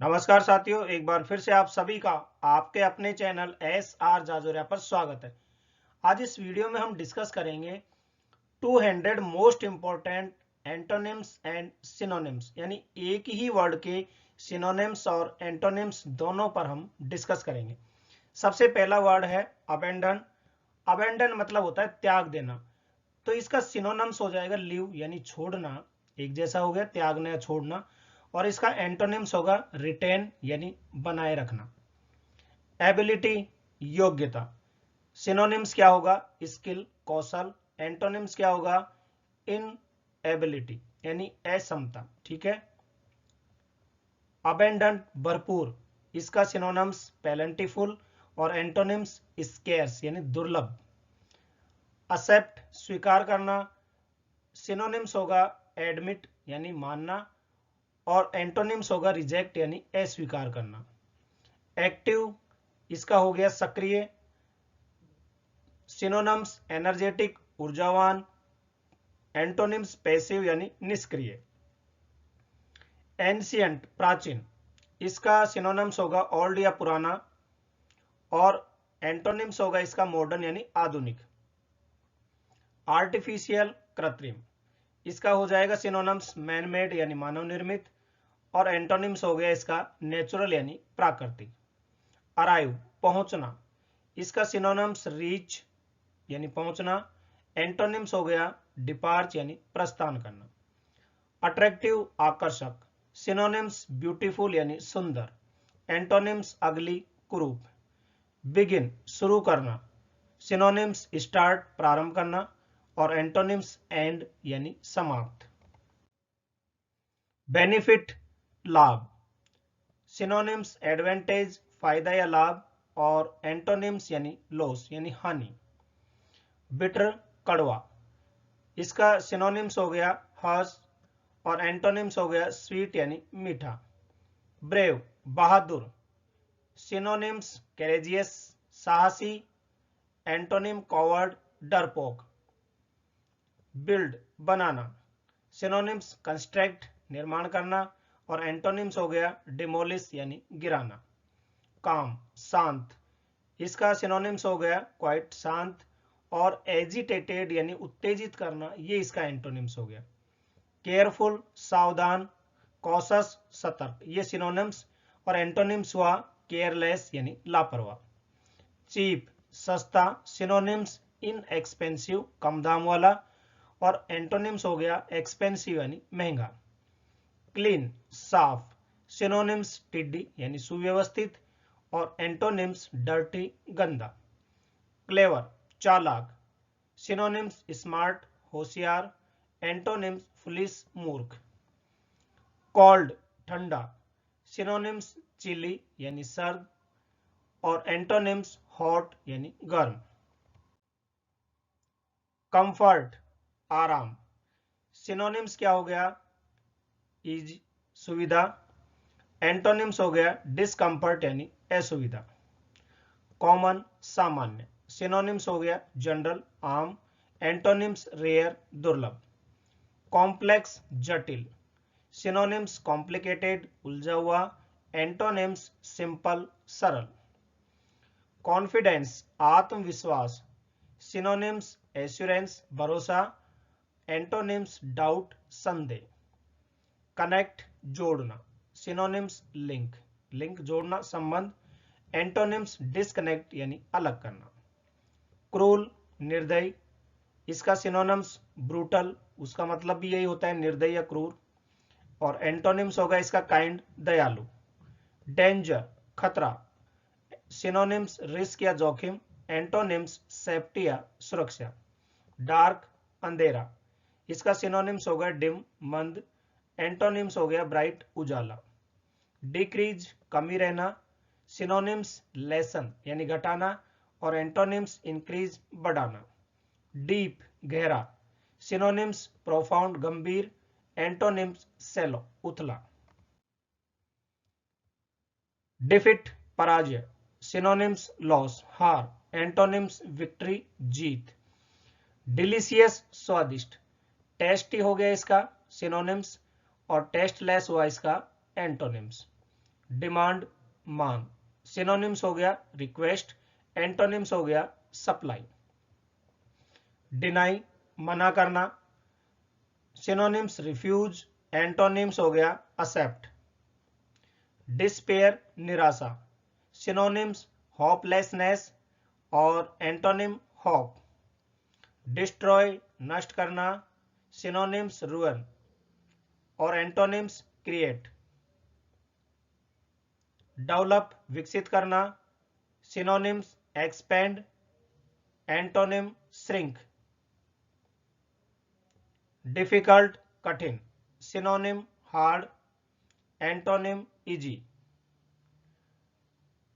नमस्कार साथियों, एक बार फिर से आप सभी का आपके अपने चैनल SR जाजोरिया पर स्वागत है। आज इस वीडियो में हम डिस्कस करेंगे 200 most important antonyms and synonyms, यानी एक ही वर्ड के सिनोनिम्स और एंटोनिम्स दोनों पर हम डिस्कस करेंगे। सबसे पहला वर्ड है अबेंडन। अबेंडन मतलब होता है त्याग देना, तो इसका सिनोनिम्स हो जाएगा लीव यानी छोड़ना, एक जैसा हो गया त्यागना या छोड़ना। और इसका एंटोनिम्स होगा रिटेन यानी बनाए रखना। एबिलिटी योग्यता, सिनोनिम्स क्या होगा स्किल कौशल, एंटोनिम्स क्या होगा इन एबिलिटी यानी असमता। ठीक है। अबेंडेंट भरपूर, इसका सिनोनिम्स पैलेंटीफुल और एंटोनिम्स स्केर्स यानी दुर्लभ। एक्सेप्ट स्वीकार करना, सिनोनिम्स होगा एडमिट यानी मानना और एंटोनिम्स होगा रिजेक्ट यानी अस्वीकार करना। एक्टिव, इसका हो गया सक्रिय, सिनोनिम्स एनर्जेटिक ऊर्जावान, एंटोनिम्स पैसिव यानी निष्क्रिय। एंशियंट प्राचीन, इसका सिनोनिम्स होगा ओल्ड या पुराना और एंटोनिम्स होगा इसका मॉडर्न यानी आधुनिक। आर्टिफिशियल कृत्रिम, इसका हो जाएगा सिनोनिम्स मैन मेड यानी मानव निर्मित और एंटोनिम्स हो गया इसका नेचुरल यानी प्राकृतिक। अराइव पहुंचना, इसका सिनोनिम्स रीच यानी पहुंचना, एंटोनिम्स हो गया डिपार्च यानी प्रस्थान करना। अट्रैक्टिव आकर्षक, सिनोनिम्स ब्यूटीफुल यानी सुंदर, एंटोनिम्स अगली कुरूप। बिगिन शुरू करना, सिनोनिम्स स्टार्ट प्रारंभ करना और एंटोनिम्स एंड यानी समाप्त। बेनिफिट लाभ, सिनोनिम्स एडवांटेज फायदा या लाभ और एंटोनिम्स यानी लॉस यानी हानि। बिटर कड़वा, इसका सिनोनिम्स हो गया हर्ष और एंटोनिम्स हो गया स्वीट यानी मीठा। ब्रेव बहादुर, सिनोनिम्स कैरेजियस साहसी, एंटोनिम कॉवर्ड डरपोक। बिल्ड बनाना, सिनोनिम्स कंस्ट्रक्ट निर्माण करना और एंटोनिम्स हो गया डिमोलिश यानी गिराना। काम शांत, इसका सिनोनिम्स हो गया क्वाइट शांत और एजिटेटेड यानी उत्तेजित करना, ये इसका एंटोनिम्स हो गया। केयरफुल सावधान, कॉशस सतर्क, ये सिनोनिम्स और एंटोनिम्स हुआ केयरलेस यानी लापरवाह। चीप सस्ता, सिनोनिम्स इनएक्सपेंसिव कम दाम वाला और एंटोनिम्स हो गया एक्सपेंसिव यानी महंगा। क्लीन साफ, सिनोनिम्स टिड्डी यानी सुव्यवस्थित और एंटोनिम्स डर्टी गंदा। क्लेवर चालाक, सिनोनिम्स स्मार्ट होशियार, एंटोनिम्स फुलिश मूर्ख। कोल्ड ठंडा, सिनोनिम्स चिली यानी सर्द और एंटोनिम्स हॉट यानी गर्म। कंफर्ट आराम, सिनोनिम्स क्या हो गया इज सुविधा, एंटोनिम्स हो गया डिस्कंफर्ट यानी असुविधा। कॉमन सामान्य, सिनोनिम्स हो गया जनरल आम, एंटोनिम्स रेयर दुर्लभ। कॉम्प्लेक्स जटिल, सिनोनिम्स कॉम्प्लिकेटेड उलझा हुआ, एंटोनिम्स सिंपल सरल। कॉन्फिडेंस आत्मविश्वास, सिनोनिम्स एश्योरेंस भरोसा, एंटोनिम्स डाउट संदेह। कनेक्ट जोड़ना, सिनोनिम्स लिंक लिंक जोड़ना संबंध, एंटोनिम्स डिस्कनेक्ट यानी अलग करना। क्रूल निर्दयी, इसका सिनोनिम्स ब्रूटल, उसका मतलब भी यही होता है निर्दयी या क्रूर और एंटोनिम्स होगा इसका काइंड दयालु। डेंजर खतरा, सिनोनिम्स रिस्क या जोखिम, एंटोनिम्स सेफ्टी या सुरक्षा। डार्क अंधेरा, इसका सिनोनिम्स हो गया डिम मंद, एंटोनिम्स हो गया ब्राइट उजाला। डिक्रीज कमी रहना, सिनोनिम्स लेसन यानी घटाना और एंटोनिम्स इंक्रीज बढ़ाना। डीप गहरा, सिनोनिम्स प्रोफाउंड गंभीर, एंटोनिम्स सेलो उथला। डिफिट पराजय, सिनोनिम्स लॉस हार, एंटोनिम्स विक्ट्री जीत। डिलीशियस स्वादिष्ट, टेस्टी हो गया इसका सिनोनिम्स और टेस्टलेस हुआ इसका एंटोनिम्स। डिमांड मांग। सिनोनिम्स हो गया रिक्वेस्ट, एंटोनिम्स हो गया सप्लाई। डिनाई मना करना, सिनोनिम्स रिफ्यूज, एंटोनिम्स हो गया एक्सेप्ट। डिस्पेयर निराशा, सिनोनिम्स होपलेसनेस और एंटोनिम होप। डिस्ट्रॉय नष्ट करना, सिनोनिम्स रुइन और एंटोनिम्स क्रिएट। डेवलप विकसित करना, synonyms expand, antonym shrink. Difficult कठिन, synonym hard, antonym easy.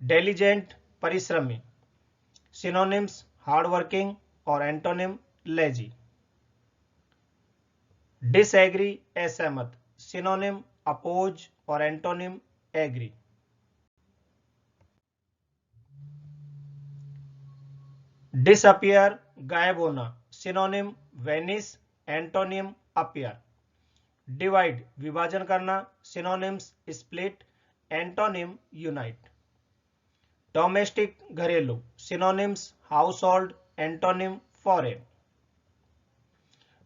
Diligent परिश्रमी, सिनोनिम्स हार्ड वर्किंग और एंटोनिम लेजी। डिसएग्री असहमत, सिनोनिम अपोज और एंटोनिम एग्री। डिसअपियर गायब होना, synonym vanish, antonym appear. Divide विभाजन करना, synonyms split, antonym unite. Domestic घरेलू, synonyms household, antonym foreign.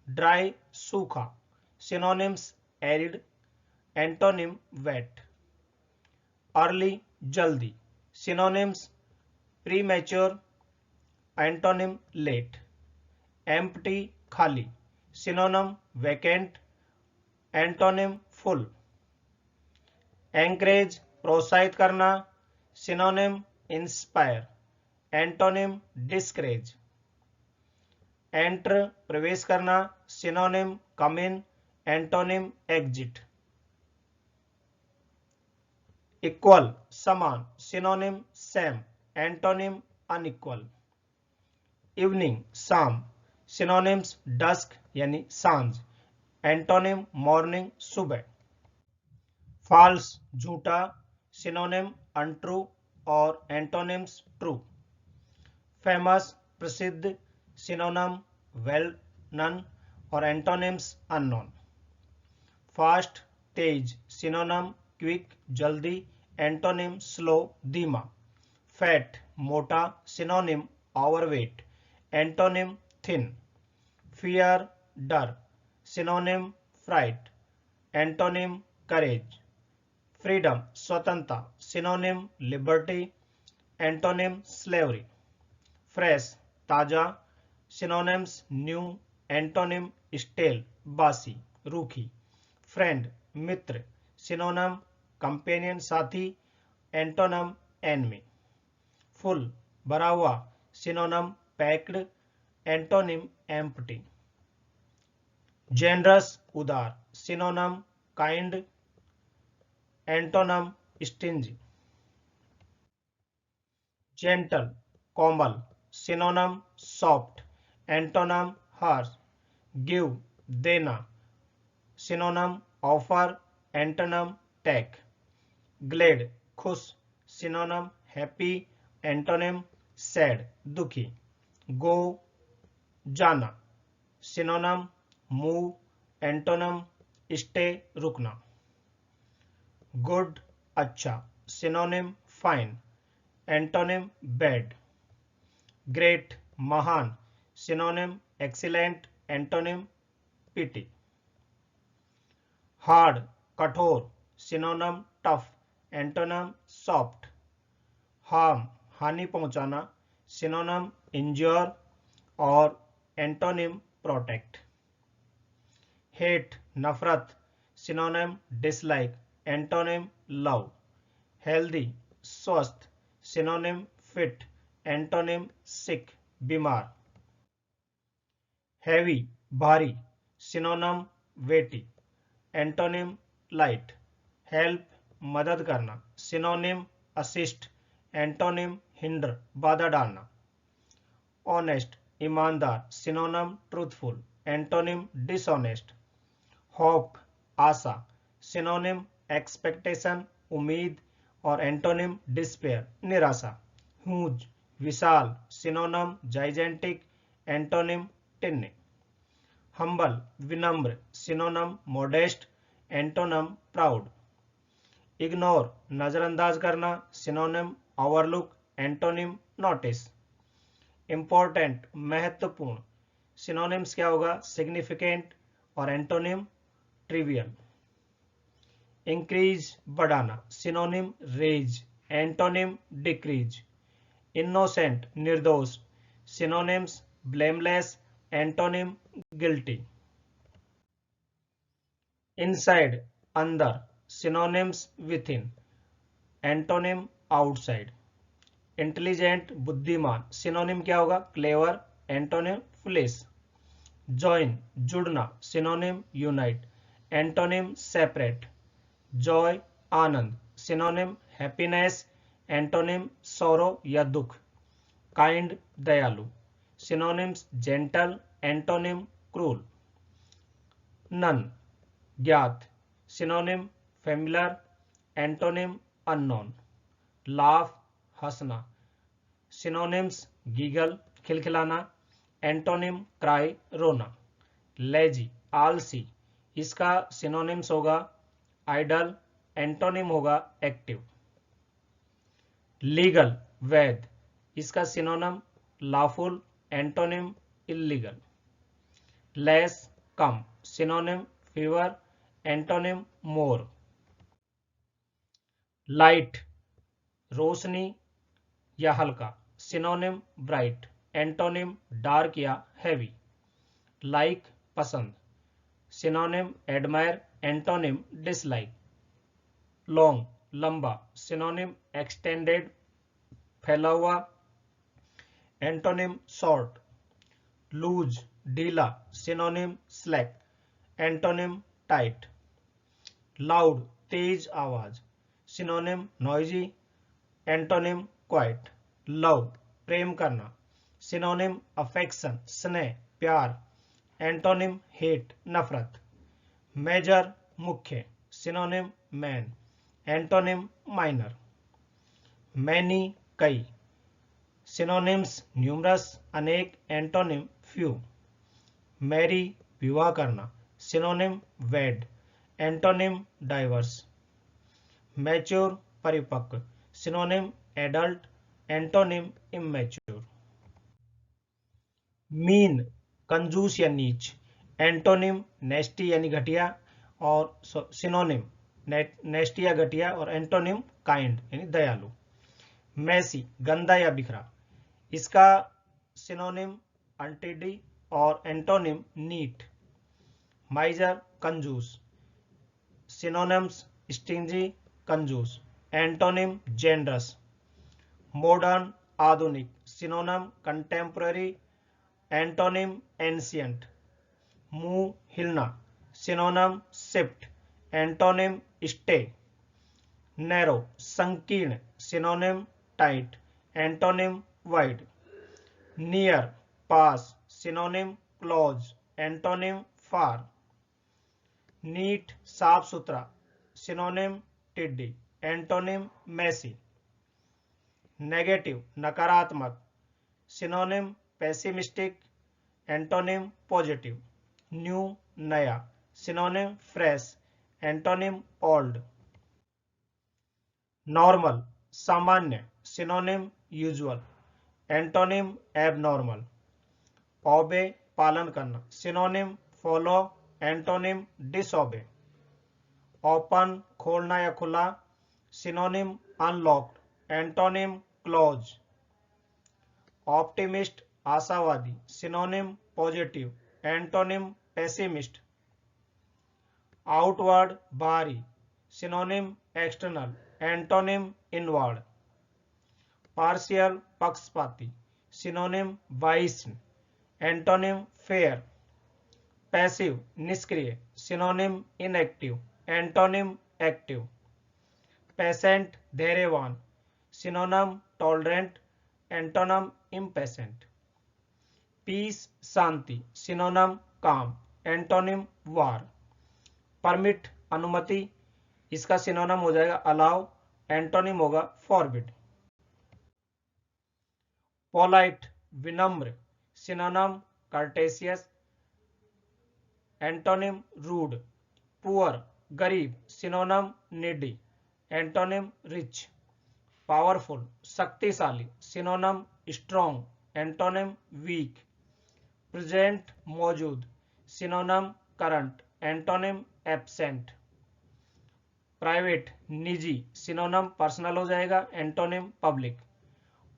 Dry सूखा, synonyms arid, antonym wet. Early जल्दी, synonyms premature, antonym late. Empty खाली, synonym vacant, antonym full. Encourage प्रोत्साहित करना, synonym inspire, antonym discourage. Enter प्रवेश करना, synonym come in, antonym exit. Equal समान, synonym same, antonym unequal. Evening शाम, synonyms dusk यानी सांझ, एंटोनिम मॉर्निंग सुबह। फॉल्स झूठा, सिनोनिम अनट्रू और एंटोनिम्स ट्रू। फेमस प्रसिद्ध, सिनोनिम वेल नन और एंटोनिम्स अननोन। फास्ट तेज, सिनोनिम क्विक जल्दी, एंटोनिम स्लो धीमा। फैट मोटा, synonym overweight, antonym thin. Fear डर, synonym fright, antonym courage. Freedom स्वतंत्रता, synonym liberty, antonym slavery. Fresh ताजा, सिनोनिम्स न्यू, एंटोनिम स्टेल बासी रूखी। फ्रेंड मित्र, सिनोनिम कंपेनियन साथी, एंटोनिम एनमी। फुल भरा हुआ, synonym packed, antonym empty. Generous उदार, synonym kind, antonym stingy. Gentle कोमल, synonym soft, antonym harsh. Give देना, synonym offer, antonym take. Glad खुश, सिनोनिम हैप्पी, एंटोनिम सैड दुखी। गो जाना, सिनोनिम मूव, एंटोनिम स्टे रुकना। Good अच्छा, synonym fine, antonym bad. Great महान, synonym excellent, antonym पिटी। Hard कठोर, synonym tough, antonym soft. Harm हानि पहुंचाना, सिनोनिम इंज्योर और एंटोनिम प्रोटेक्ट। हेट नफरत, synonym dislike, antonym love. Healthy स्वस्थ, सिनोनिम फिट, एंटोनिम सिक बीमार। हैवी भारी, सिनोनिम वेटी, एंटोनिम लाइट। हेल्प मदद करना, सिनोनिम असिस्ट, एंटोनिम हिंडर बाधा डालना। ऑनेस्ट ईमानदार, synonym truthful, antonym dishonest. Hope आशा, सिनोनिम एक्सपेक्टेशन उम्मीद और एंटोनिम डिस्पेयर निराशा। ह्यूज विशाल, synonym gigantic, antonym tiny. Humble विनम्र, synonym modest, antonym proud. Ignore नजरअंदाज करना, synonym overlook, antonym notice. Important महत्वपूर्ण, सिनोनिम्स क्या होगा, सिग्निफिकेंट और एंटोनिम ट्रिवियल। इंक्रीज बढ़ाना, synonym raise, antonym decrease. Innocent निर्दोष, synonyms blameless, antonym guilty. Inside अंदर, synonyms within, antonym outside. Intelligent बुद्धिमान, सिनोनिम क्या होगा, क्लेवर, एंटोनिम फुलिश। जॉइन जुड़ना, synonym unite, antonym separate. Joy आनंद, सिनोनिम हैप्पीनेस, एंटोनिम सौरो या दुख। काइंड दयालु, synonyms gentle, antonym cruel. Known ज्ञात, synonym familiar, antonym unknown. Laugh हंसना, सिनोनिम्स गीगल खिलखिलाना, एंटोनिम क्राई रोना। लेजी आलसी, इसका सिनोनिम्स होगा आइडल, एंटोनिम होगा एक्टिव। लीगल वैध, इसका synonym lawful, antonym illegal. Less कम, synonym fewer, antonym more. Light रोशनी या हल्का, सिनोनिम ब्राइट, एंटोनिम डार्क या हैवी। लाइक पसंद, synonym admire, antonym dislike. Long लंबा, सिनोनिम एक्सटेंडेड फैला हुआ, एंटोनिम शॉर्ट। लूज ढीला, synonym slack, antonym tight. Loud तेज आवाज, synonym noisy, antonym quiet. Love प्रेम करना, सिनोनिम अफेक्शन स्नेह प्यार, एंटोनिम हेट नफरत। मेजर मुख्य, synonym main, antonym minor. Many कई, सिनोनिम्स न्यूमरस अनेक, एंटोनिम फ्यू। मैरी विवाह करना, synonym wed, antonym divorce. Mature परिपक्व, synonym adult, antonym immature. Mean कंजूस या नीच, एंटोनिम नेस्टी यानी घटिया और सिनोनिम नेस्टी या घटिया और एंटोनिम काइंड यानी दयालु। मैसी गंदा या बिखरा, इसका सिनोनिम अनटिडी और एंटोनिम नीट। माइजर कंजूस, सिनोनिम्स स्टिंजी कंजूस, एंटोनिम जेनरस। मॉडर्न आधुनिक, सिनोनिम कंटेम्पररी, एंटोनिम एंशियंट। मुंह हिलना, synonym shift, antonym stay. Narrow संकीर्ण, synonym tight, antonym wide. Near पास, synonym close, antonym far. Neat साफ सुथरा, synonym tidy, antonym messy. Negative नकारात्मक, synonym pessimistic, antonym positive. New नया, synonym fresh, antonym old. Normal सामान्य, synonym usual, antonym abnormal. Obey पालन करना, synonym follow, antonym disobey. Open खोलना या खुला, synonym unlocked, antonym close. Optimist आशावादी, synonym positive, antonym pessimist. Outward बाहरी, synonym external, antonym inward. Partial पक्षपाती, synonym biased, antonym fair. Passive निष्क्रिय, synonym inactive, antonym active. Patient धैर्यवान, synonym tolerant, antonym impatient. Peace शांति, synonym calm, antonym war. Permit अनुमति, इसका synonym हो जाएगा allow, antonym होगा फॉरबिड। पोलाइट विनम्र, synonym courteous, antonym rude. Poor गरीब, synonym needy, antonym rich, powerful शक्तिशाली, synonym strong, antonym weak, present मौजूद, synonym current, antonym absent, private निजी, सिनोनिम पर्सनल हो जाएगा, एंटोनिम पब्लिक,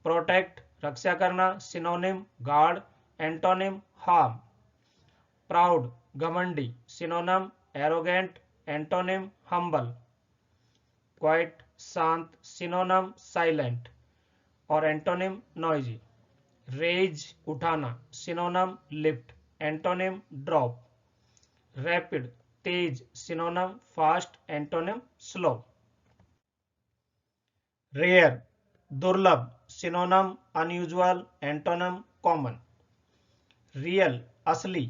प्रोटेक्ट रक्षा करना, synonym guard, antonym harm, proud घमंडी, synonym arrogant, antonym humble, quiet शांत, सिनोनिम साइलेंट और एंटोनिम नॉइजी, रेज उठाना, synonym lift, antonym drop, rapid तेज, synonym fast, antonym slow, rare दुर्लभ, synonym unusual, antonym common, real असली,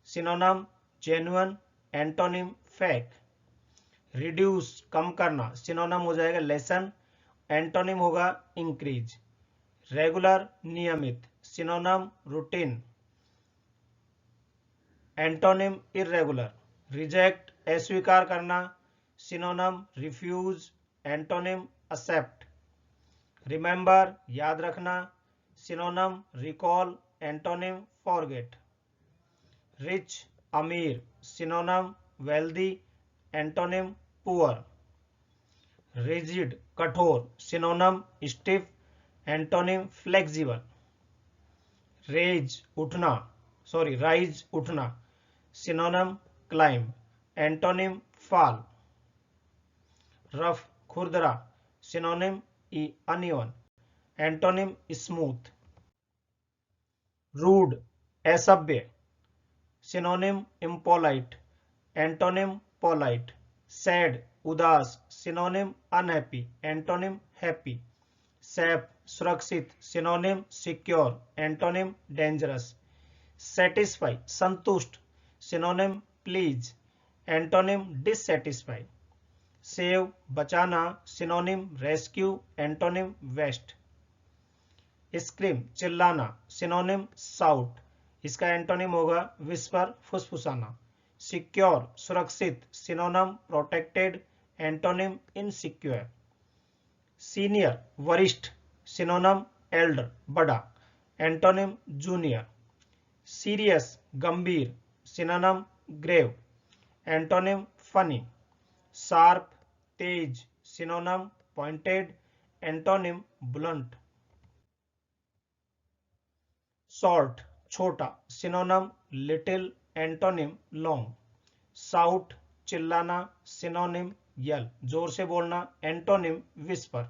synonym genuine, antonym fake, reduce कम करना, synonym हो जाएगा लेसन, एंटोनिम होगा इंक्रीज, रेगुलर नियमित, synonym routine, antonym irregular, reject अस्वीकार करना, synonym refuse, antonym accept, remember याद रखना, synonym recall, antonym forget, rich अमीर, synonym wealthy, antonym poor, rigid कठोर, synonym stiff, antonym flexible, rise उठना, synonym climb, antonym fall, rough खुरदरा, synonym uneven, antonym smooth, rude असभ्य, synonym impolite, antonym polite, sad उदास, synonym unhappy, antonym happy, safe सुरक्षित, synonym secure, antonym dangerous, satisfy संतुष्ट, synonym please, antonym dissatisfy, save बचाना, synonym rescue, antonym waste, scream चिल्लाना, synonym shout, इसका antonym होगा whisper फुसफुसाना, secure सुरक्षित, synonym protected, antonym insecure, senior वरिष्ठ, सिनोनिम एल्डर बड़ा, एंटोनिम जूनियर, सीरियस गंभीर, synonym grave, antonym funny, sharp तेज, synonym pointed, antonym blunt, short छोटा, synonym little, antonym long, shout चिल्लाना, सिनोनिम यल जोर से बोलना, एंटोनिम विस्पर,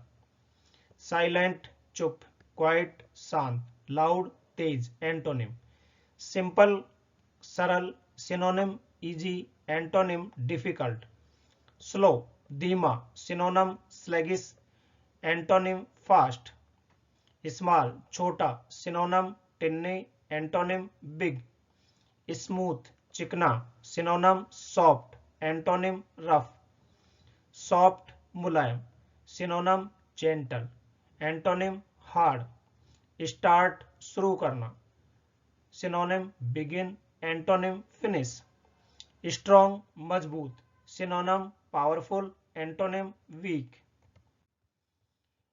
साइलेंट चुप, क्वाइट शांत, लाउड तेज, एंटोनिम, सिंपल सरल, synonym easy, antonym difficult, slow धीमा, synonym sluggish, antonym fast, small छोटा, synonym Tinni, antonym big, smooth चिकना, synonym soft, antonym rough, soft मुलायम, synonym gentle, antonym hard, start शुरू करना, synonym begin, antonym finish, strong मजबूत, synonym powerful, antonym weak,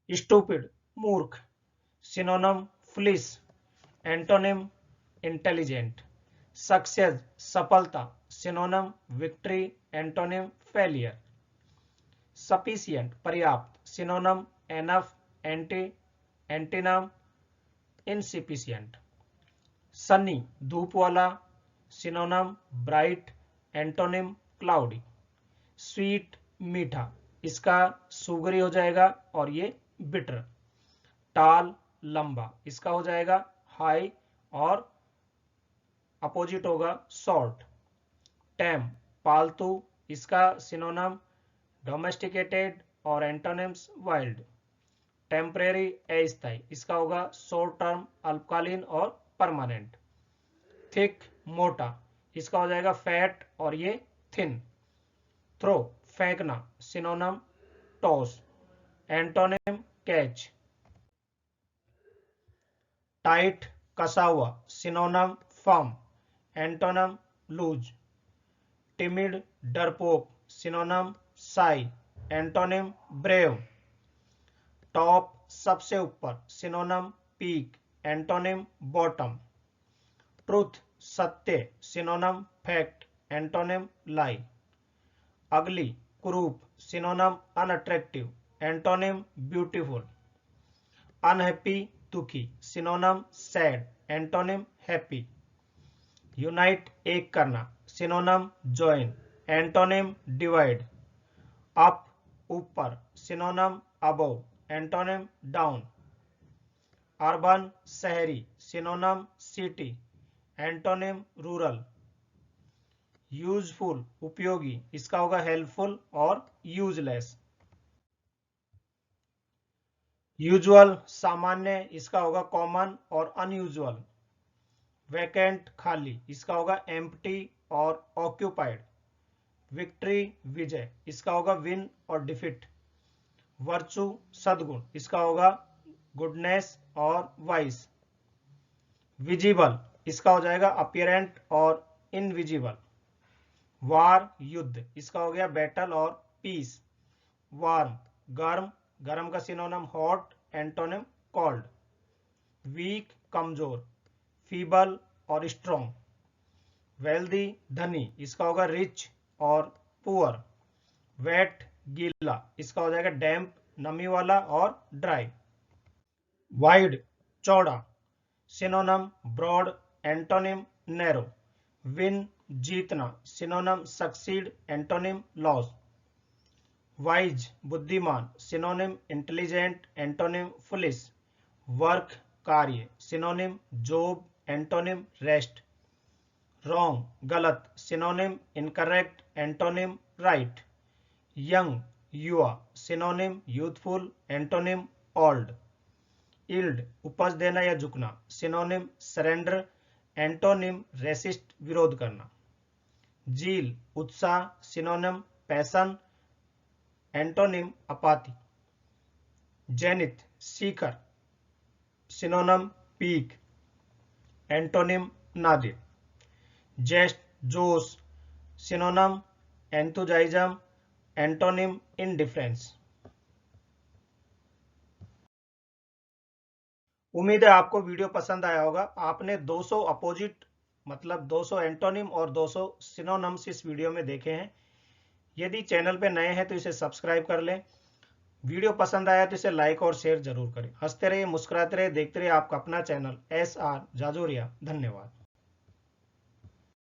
stupid मूर्ख, synonym foolish, antonym intelligent, success सफलता, synonym victory, antonym failure, sufficient पर्याप्त, synonym enough, antonym insufficient, sunny धूप वाला, synonym bright, antonym cloudy, sweet मीठा, इसका सुगरी हो जाएगा और ये बिटर, टाल लंबा, इसका हो जाएगा हाई और अपोजिट होगा शॉर्ट, टैम पालतू, इसका सिनोनिम डोमेस्टिकेटेड और एंटोनिम्स वाइल्ड, टेम्परेरी अस्थायी, इसका होगा शॉर्ट टर्म अल्पकालीन और परमानेंट, थिक मोटा, इसका हो जाएगा फैट और ये थिन, थ्रो फेंकना, synonym toss, antonym catch, tight कसा हुआ, synonym firm, antonym loose, timid डरपोक, synonym shy, antonym brave. Top सबसे ऊपर, synonym peak, antonym bottom. Truth सत्य, synonym fact, antonym lie. Ugly कुरूप, synonym unattractive, antonym beautiful. Unhappy दुखी, synonym sad, antonym happy. Unite एक करना, synonym join, antonym divide. Up ऊपर, synonym above, antonym down. Urban शहरी, synonym city, antonym rural. Useful उपयोगी, इसका होगा हेल्पफुल और यूजलेस। यूजुअल सामान्य, इसका होगा कॉमन और अनयूजुअल। वैकेंट खाली, इसका होगा एम्प्टी और ऑक्यूपाइड। विक्ट्री विजय, इसका होगा विन और डिफीट। वर्चू सद्गुण, इसका होगा गुडनेस और वाइस। विजिबल, इसका हो जाएगा अपीयरेंट और इनविजिबल। वार युद्ध, इसका हो गया बैटल और पीस। वार्म गर्म, गर्म का synonym hot, antonym cold. Weak कमजोर, फीबल और स्ट्रॉन्ग। वेल्दी धनी, इसका होगा रिच और पुअर। वेट गीला, इसका हो जाएगा डैम्प नमी वाला और ड्राई। वाइड चौड़ा, synonym broad, antonym narrow. Win जीतना, synonym succeed, antonym loss. Wise बुद्धिमान, synonym intelligent, antonym foolish. Work कार्य, synonym job, antonym rest. Wrong गलत, synonym incorrect, antonym right. Young युवा, synonym youthful, antonym old. Yield उपज देना या झुकना, सिनोनिम सरेंडर, एंटोनिम रेसिस्ट विरोध करना। जील उत्साह, सिनोनिम पैशन, एंटोनिम अपाती। जेनिथ शिखर, सिनोनिम पीक, एंटोनिम नादिर। जेस्ट जोश, सिनोनिम एंथुजाइज्म, एंटोनिम इंडिफरेंस। उम्मीद है आपको वीडियो पसंद आया होगा। आपने 200 अपोजिट मतलब 200 एंटोनिम और 200 सिनोनिम्स इस वीडियो में देखे हैं। यदि चैनल पे नए हैं तो इसे सब्सक्राइब कर लें। वीडियो पसंद आया तो इसे लाइक और शेयर जरूर करें। हंसते रहिए, मुस्कुराते रहिए, देखते रहिए आपका अपना चैनल SR जाजोरिया। धन्यवाद।